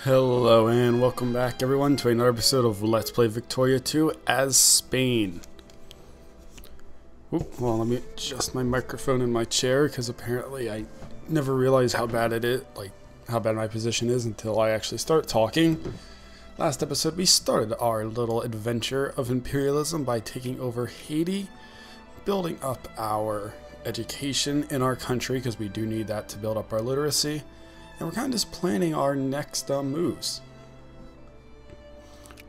Hello and welcome back everyone to another episode of Let's Play Victoria 2 as Spain. Oop, well, let me adjust my microphone in my chair because apparently I never realized how bad it is, like how bad my position is until I actually start talking. Last episode we started our little adventure of imperialism by taking over Haiti, building up our education in our country because we do need that to build up our literacy. And we're kind of just planning our next moves.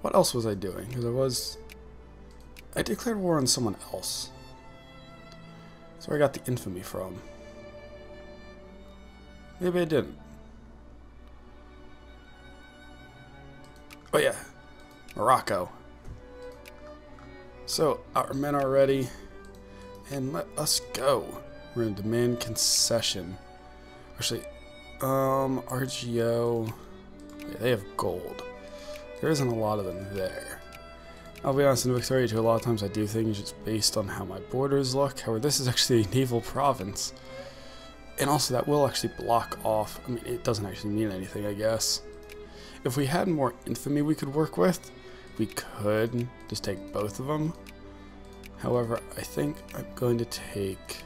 What else was I doing? Because I declared war on someone else. That's where I got the infamy from. Maybe I didn't. Oh yeah, Morocco. So our men are ready, and let us go. We're gonna demand concession. Actually, RGO, yeah, they have gold. There isn't a lot of them there. I'll be honest, in Victoria 2, a lot of times I do things just based on how my borders look. However, this is actually a naval province. And also that will actually block off, I mean, it doesn't actually mean anything, I guess. If we had more infamy we could work with, we could just take both of them. However, I think I'm going to take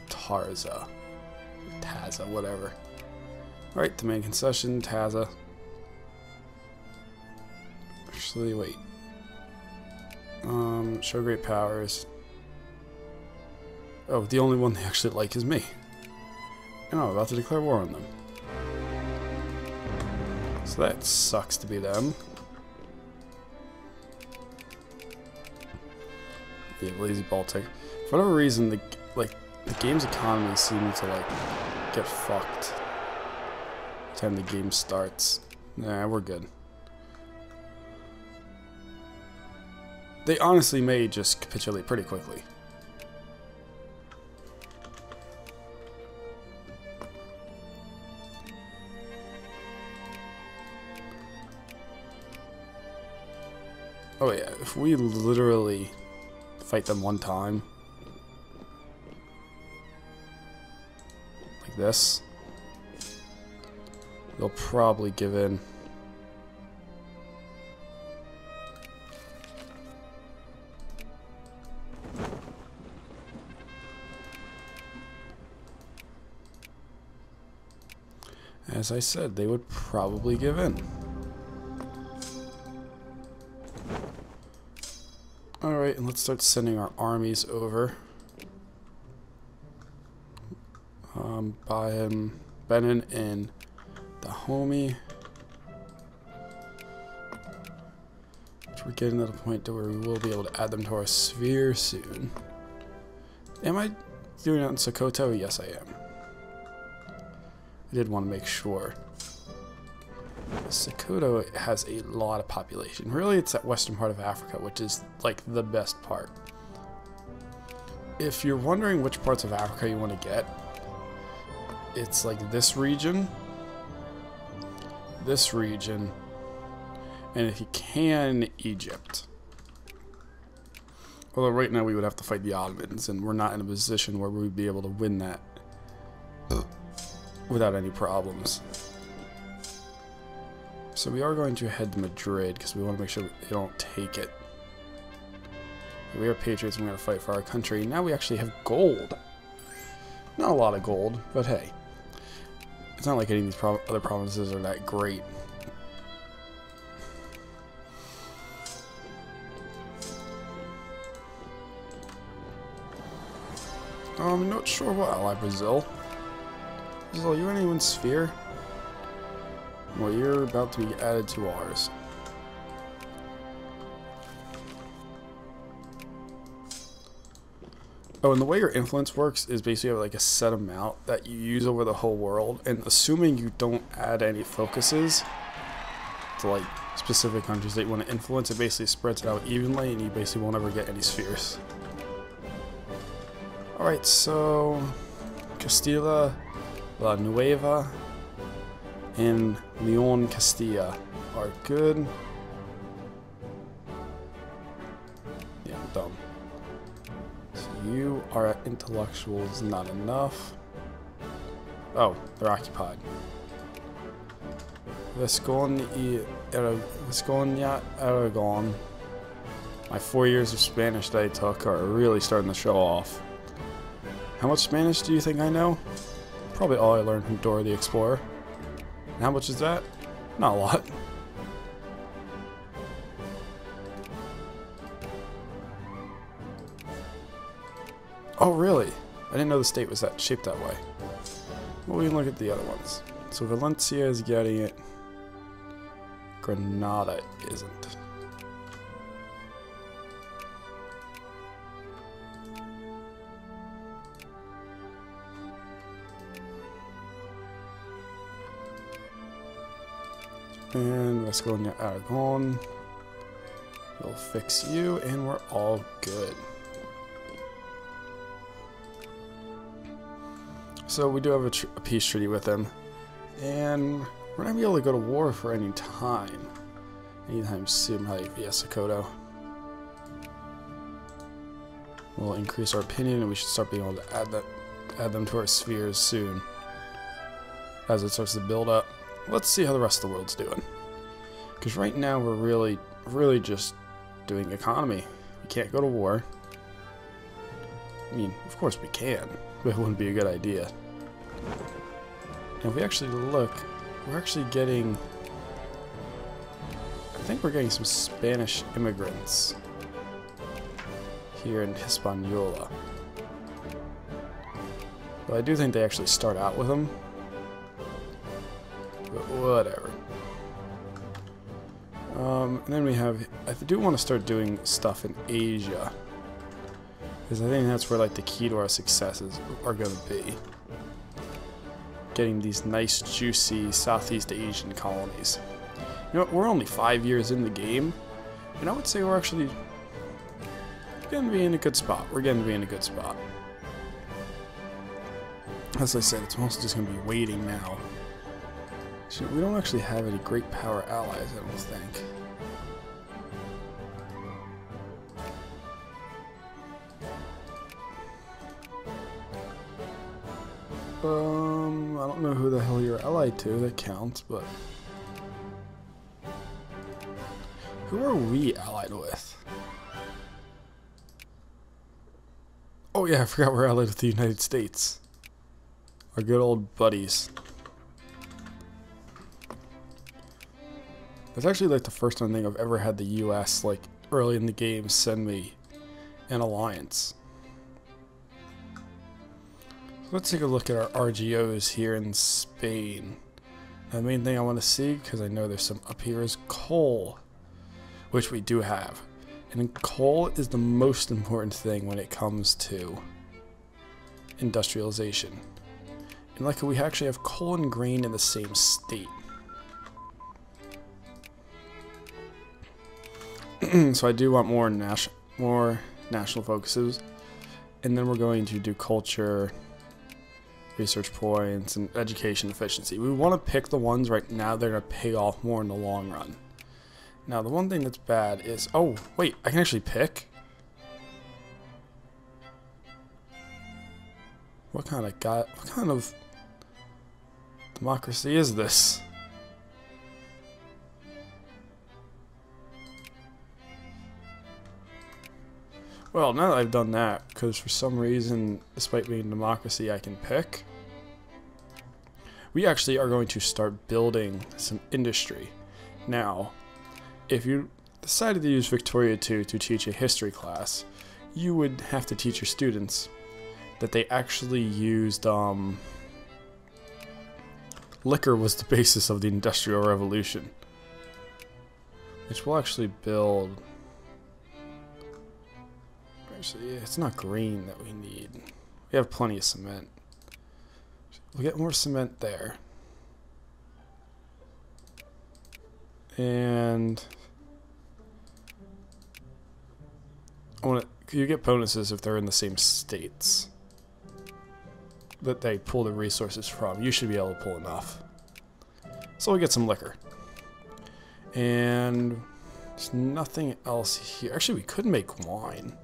Taza, whatever. Alright, demand concession, Taza. Actually, wait. Show great powers. Oh, the only one they actually like is me. And I'm about to declare war on them. So that sucks to be them. Yeah, Lazy Baltic. For whatever reason, the game's economy seems to get fucked every time the game starts. Nah, we're good. They honestly may just capitulate pretty quickly. Oh yeah, if we literally fight them one time, like this, they'll probably give in. As I said, they would probably give in. Alright, and let's start sending our armies over. Benin and Dahomey. Which we're getting to the point to where we will be able to add them to our sphere soon. Am I doing that in Sokoto? Yes, I am. I did want to make sure. Sokoto has a lot of population. Really, it's that western part of Africa, which is like the best part. If you're wondering which parts of Africa you want to get, it's like this region, and if you can, Egypt. Although right now we would have to fight the Ottomans, and we're not in a position where we'd be able to win that without any problems. So we are going to head to Madrid because we want to make sure they don't take it. We are patriots and we're going to fight for our country. Now we actually have gold. Not a lot of gold, but hey. It's not like any of these other provinces are that great. I'm not sure what ally Brazil. Brazil, you in anyone's sphere? Well, you're about to be added to ours. Oh, and the way your influence works is basically you have like a set amount that you use over the whole world, and assuming you don't add any focuses to like specific countries that you want to influence, it basically spreads it out evenly, and you basically won't ever get any spheres. Alright, so Castilla La Nueva and Leon Castilla are good. Yeah, I'm dumb. So you are at intellectuals, not enough. Oh, they're occupied. Visconia Aragon. My 4 years of Spanish that I took are really starting to show off. How much Spanish do you think I know? Probably all I learned from Dora the Explorer. And how much is that? Not a lot. Oh, really? I didn't know the state was that shaped that way. Well, we can look at the other ones. So Valencia is getting it. Granada isn't. And let's go into Aragon. We'll fix you, and we're all good. So we do have a peace treaty with them, and we're not gonna be able to go to war for any time. Anytime soon, like via Sokoto. We'll increase our opinion, and we should start being able to add them to our spheres soon, as it starts to build up. Let's see how the rest of the world's doing. Because right now we're really just doing economy. We can't go to war. I mean, of course we can, but it wouldn't be a good idea. And if we actually look, we're actually getting... I think we're getting some Spanish immigrants here in Hispaniola. But I do think they actually start out with them. But whatever. And then we have... I do want to start doing stuff in Asia. Because I think that's where like the key to our successes are going to be. Getting these nice, juicy Southeast Asian colonies. You know what, we're only 5 years in the game, and I would say we're actually going to be in a good spot. We're going to be in a good spot. As I said, it's mostly just going to be waiting now. So we don't actually have any great power allies, I don't think. I don't know who the hell you're allied to, that counts, but... Who are we allied with? Oh yeah, I forgot we're allied with the United States. Our good old buddies. That's actually like the first time I think I've ever had the US, like, early in the game send me an alliance. Let's take a look at our RGOs here in Spain. Now, the main thing I want to see, because I know there's some up here, is coal, which we do have. And coal is the most important thing when it comes to industrialization. And like we actually have coal and grain in the same state. So I do want more national focuses. And then we're going to do culture, research points, and education efficiency. We want to pick the ones right now that are going to pay off more in the long run. Now, the one thing that's bad is... Oh, wait, I can actually pick? What kind of democracy is this? Well, now that I've done that, because for some reason, despite being a democracy, I can pick, we actually are going to start building some industry. Now, if you decided to use Victoria 2 to teach a history class, you would have to teach your students that they actually used, liquor was the basis of the Industrial Revolution. Which will actually build... Actually, it's not grain that we need. We have plenty of cement. We'll get more cement there. And you get bonuses if they're in the same states that they pull the resources from. You should be able to pull enough. So we get some liquor. And there's nothing else here. Actually, we could make wine.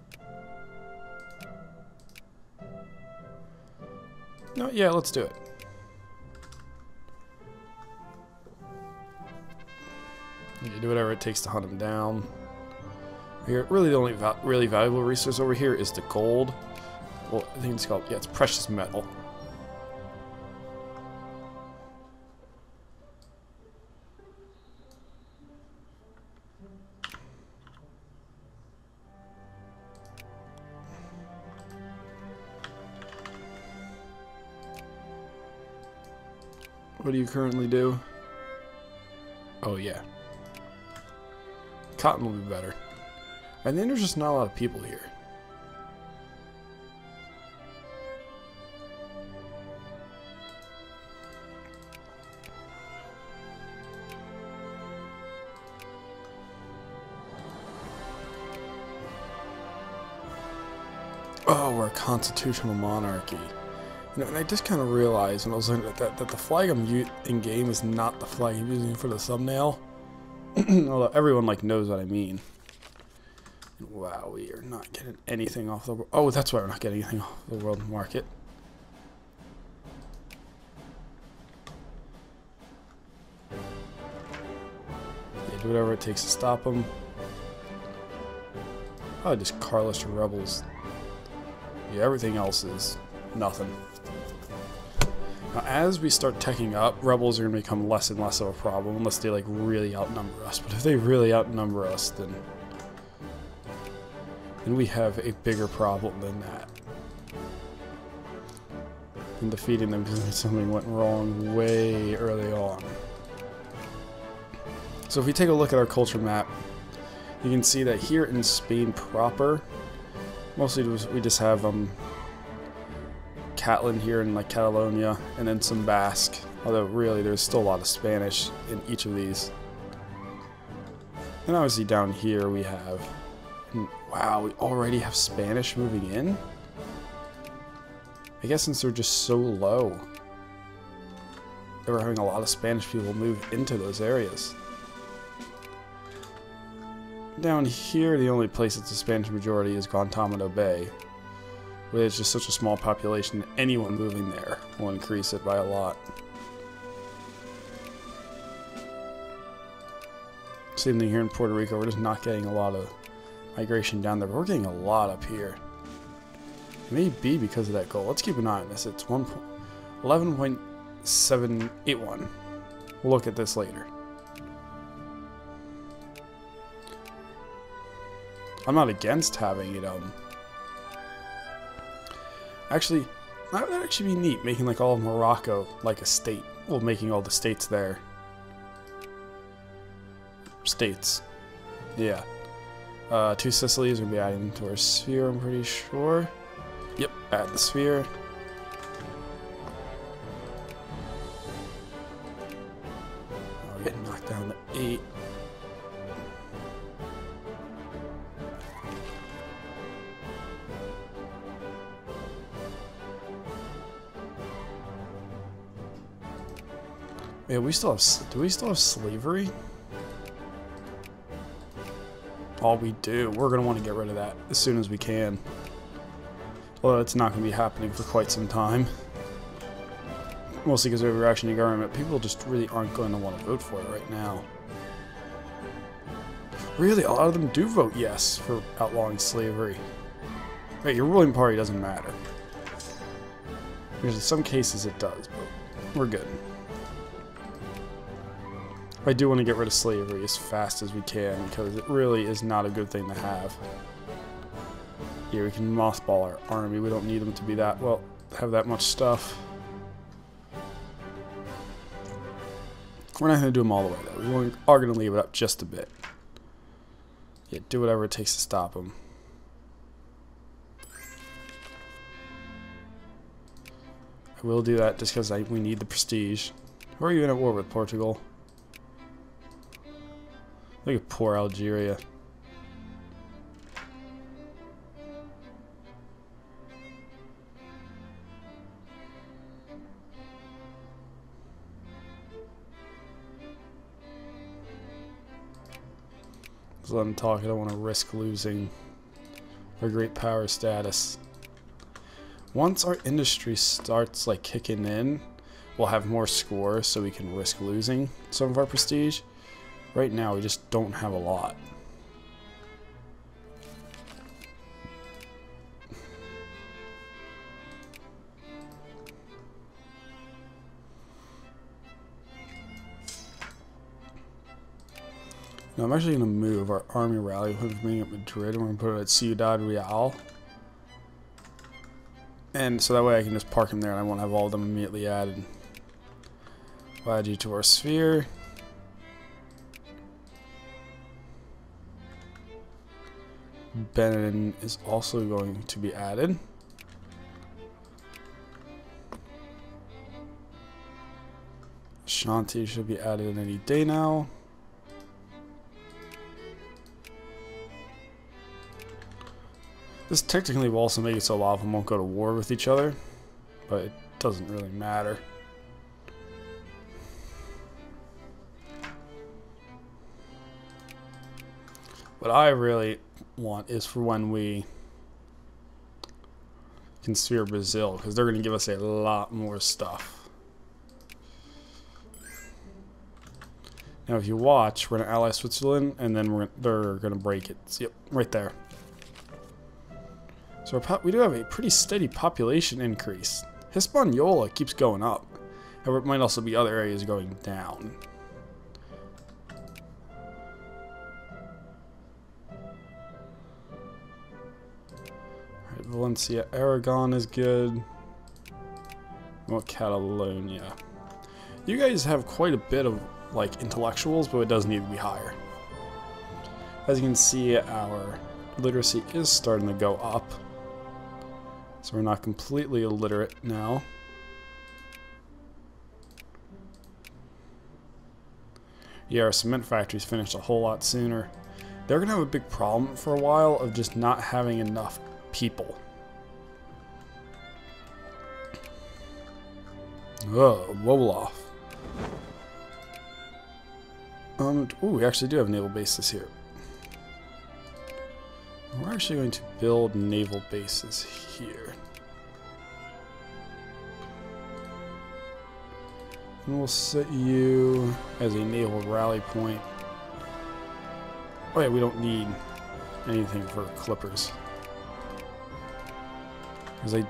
No, yeah, let's do it. do whatever it takes to hunt them down. Here, really the only really valuable resource over here is the gold. Well, I think it's called, yeah, it's precious metal. What do you currently do? Oh, yeah. Cotton will be better. And then there's just not a lot of people here. Oh, we're a constitutional monarchy. You know, and I just kind of realized when I was looking at that the flag I'm using in game is not the flag I'm using for the thumbnail. Although everyone like knows what I mean. Wow, we are not getting anything off the world. Oh, that's why we're not getting anything off the world market. Yeah, do whatever it takes to stop them. Oh, just Carlist rebels. Yeah, everything else is nothing. Now, as we start teching up, rebels are going to become less and less of a problem unless they like really outnumber us. But if they really outnumber us, then we have a bigger problem than that. And defeating them because something went wrong way early on. So if we take a look at our culture map, you can see that here in Spain proper, mostly we just have Catalan here in like Catalonia, and then some Basque. Although really there's still a lot of Spanish in each of these. And obviously down here we have, wow, we already have Spanish moving in? I guess since they're just so low, they were having a lot of Spanish people move into those areas. Down here, the only place that's a Spanish majority is Guantanamo Bay. But it's just such a small population, anyone moving there will increase it by a lot. Same thing here in Puerto Rico, we're just not getting a lot of migration down there, but we're getting a lot up here. It may be because of that goal. Let's keep an eye on this. It's 11.781. We'll look at this later. I'm not against having it, actually, that would actually be neat, making like all of Morocco like a state. Well, making all the states there. States. Yeah. Two Sicilies will be added into our sphere, I'm pretty sure. Yep, add the sphere. Oh, we're getting knocked down to 8. Yeah, we still have. Do we still have slavery? Oh, we do. We're gonna want to get rid of that as soon as we can. Although it's not gonna be happening for quite some time. Mostly because we have a reactionary government. People just really aren't going to want to vote for it right now. Really, a lot of them do vote yes for outlawing slavery. Wait, your ruling party doesn't matter. Because in some cases it does, but we're good. I do want to get rid of slavery as fast as we can, because it really is not a good thing to have. Yeah, we can mothball our army. We don't need them to be that, well, have that much stuff. We're not going to do them all the way, though. We are going to leave it up just a bit. Yeah, do whatever it takes to stop them. I will do that just because we need the prestige. Who are you in at war with, Portugal? Look at poor Algeria. Just let them talk. I don't want to risk losing our great power status. Once our industry starts like kicking in, we'll have more scores, so we can risk losing some of our prestige. Right now, we just don't have a lot. Now, I'm actually going to move our army rally with me at Madrid, and we're going to put it at Ciudad Real. And so that way I can just park them there and I won't have all of them immediately added. We'll add you to our sphere. Benin is also going to be added. Shanti should be added any day now. This technically will also make it so a lot of them won't go to war with each other, but it doesn't really matter. What I really want is for when we can sphere Brazil, because they're going to give us a lot more stuff. Now if you watch, we're going to ally Switzerland, and then they're going to break it. So, yep, right there. So we do have a pretty steady population increase. Hispaniola keeps going up. However, it might also be other areas going down. Alright, Valencia, Aragon is good. Well, Catalonia. You guys have quite a bit of like intellectuals, but it does need to be higher. As you can see, our literacy is starting to go up. So we're not completely illiterate now. Yeah, our cement factories finished a whole lot sooner. They're going to have a big problem for a while of just not having enough people. Oh, Wolof. Ooh, we actually do have naval bases here. We're actually going to build naval bases here. And we'll set you as a naval rally point. Oh yeah, we don't need anything for clippers. Because I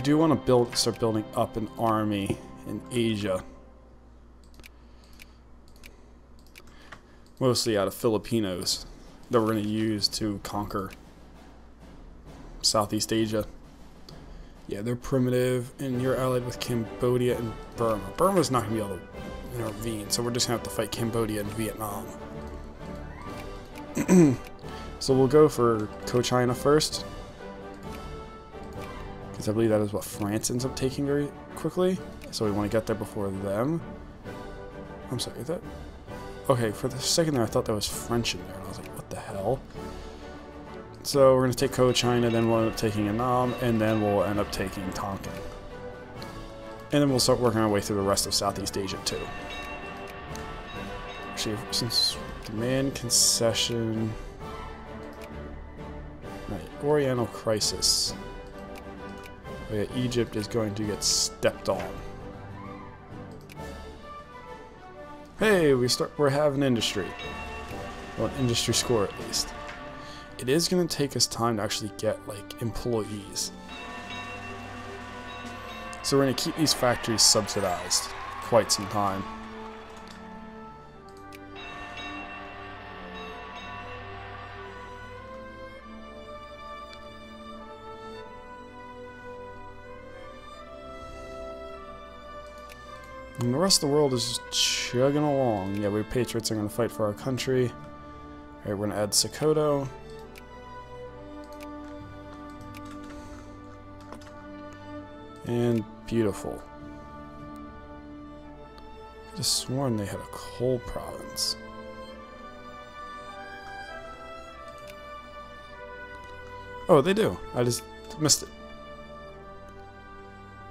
do want to start building up an army in Asia. Mostly out of Filipinos that we're going to use to conquer Southeast Asia. Yeah, they're primitive, and you're allied with Cambodia and Burma. Burma's not going to be able to intervene, so we're just going to have to fight Cambodia and Vietnam. So we'll go for Cochinchina first, because I believe that is what France ends up taking very quickly. So we want to get there before them. I'm sorry, is that... Okay, for the second there I thought that was French in there, and I was like, what the hell? So we're going to take Cochinchina, then we'll end up taking Annam, and then we'll end up taking Tonkin. And then we'll start working our way through the rest of Southeast Asia too. Actually, since demand concession... Right, Oriental crisis. Oh yeah, Egypt is going to get stepped on. Hey, we're having industry. Well, an industry score at least. It is going to take us time to actually get, like, employees. So we're going to keep these factories subsidized quite some time. And the rest of the world is just chugging along. Yeah, we patriots are going to fight for our country. Alright, we're going to add Sokoto. And beautiful. I could have sworn they had a coal province. Oh, they do. I just missed it.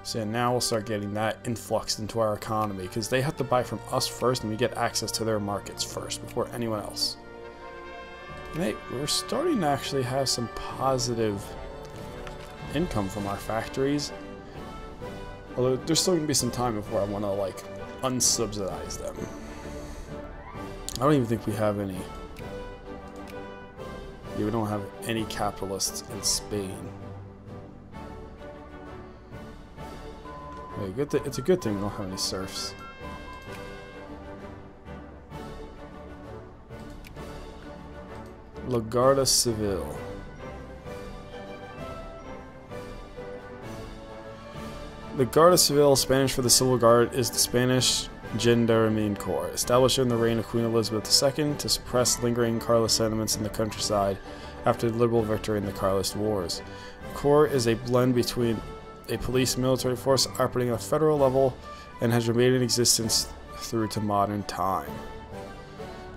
So yeah, now we'll start getting that influxed into our economy, because they have to buy from us first and we get access to their markets first before anyone else. And hey, we're starting to actually have some positive income from our factories. Although there's still going to be some time before I want to like unsubsidize them. I don't even think we have any. Yeah, we don't have any capitalists in Spain. Yeah, it's a good thing we don't have any serfs. La Guardia Civil. The Guardia Civil, Spanish for the Civil Guard, is the Spanish Gendarmerie Corps, established during the reign of Queen Elizabeth II to suppress lingering Carlist sentiments in the countryside after the Liberal victory in the Carlist Wars. The Corps is a blend between a police military force operating at a federal level and has remained in existence through to modern time.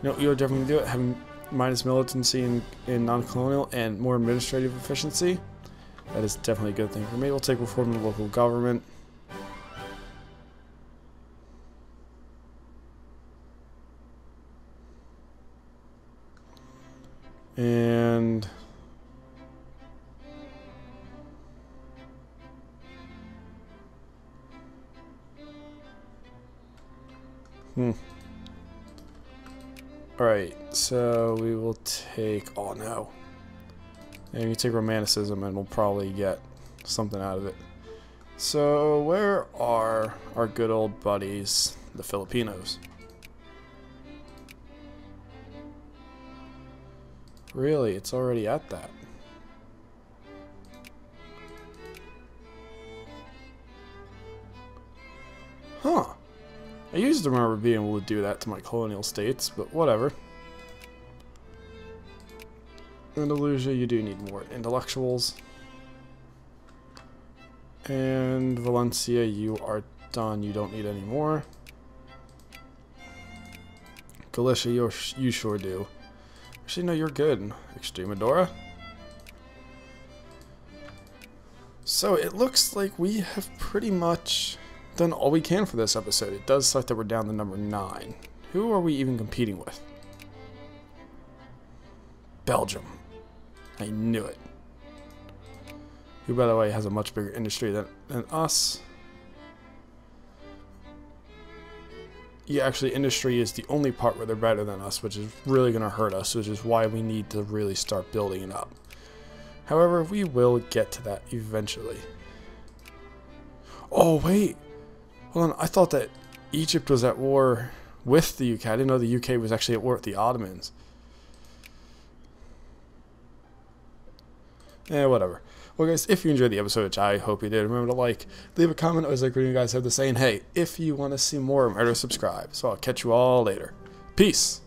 You know what you'll definitely do it, having minus militancy in non-colonial and more administrative efficiency. That is definitely a good thing for me. We'll take reform in the local government. And alright, so we will take, oh no. And you take romanticism and we'll probably get something out of it. So where are our good old buddies, the Filipinos? Really, it's already at that. Huh. I used to remember being able to do that to my colonial states, but whatever. Andalusia, you do need more intellectuals. And Valencia, you are done. You don't need any more. Galicia, you sure do. Actually, no, you're good. Extremadura. So it looks like we have pretty much done all we can for this episode. It does suck that we're down to number 9. Who are we even competing with? Belgium. I knew it. Who, by the way, has a much bigger industry than us. Yeah, actually, industry is the only part where they're better than us, which is really going to hurt us, which is why we need to really start building it up. However, we will get to that eventually. Oh, wait. Hold on, I thought that Egypt was at war with the UK. I didn't know the UK was actually at war with the Ottomans. Yeah, whatever. Well, guys, if you enjoyed the episode, which I hope you did, remember to like, leave a comment. I always like when you guys have to say, and hey, if you want to see more, remember to subscribe. So I'll catch you all later. Peace.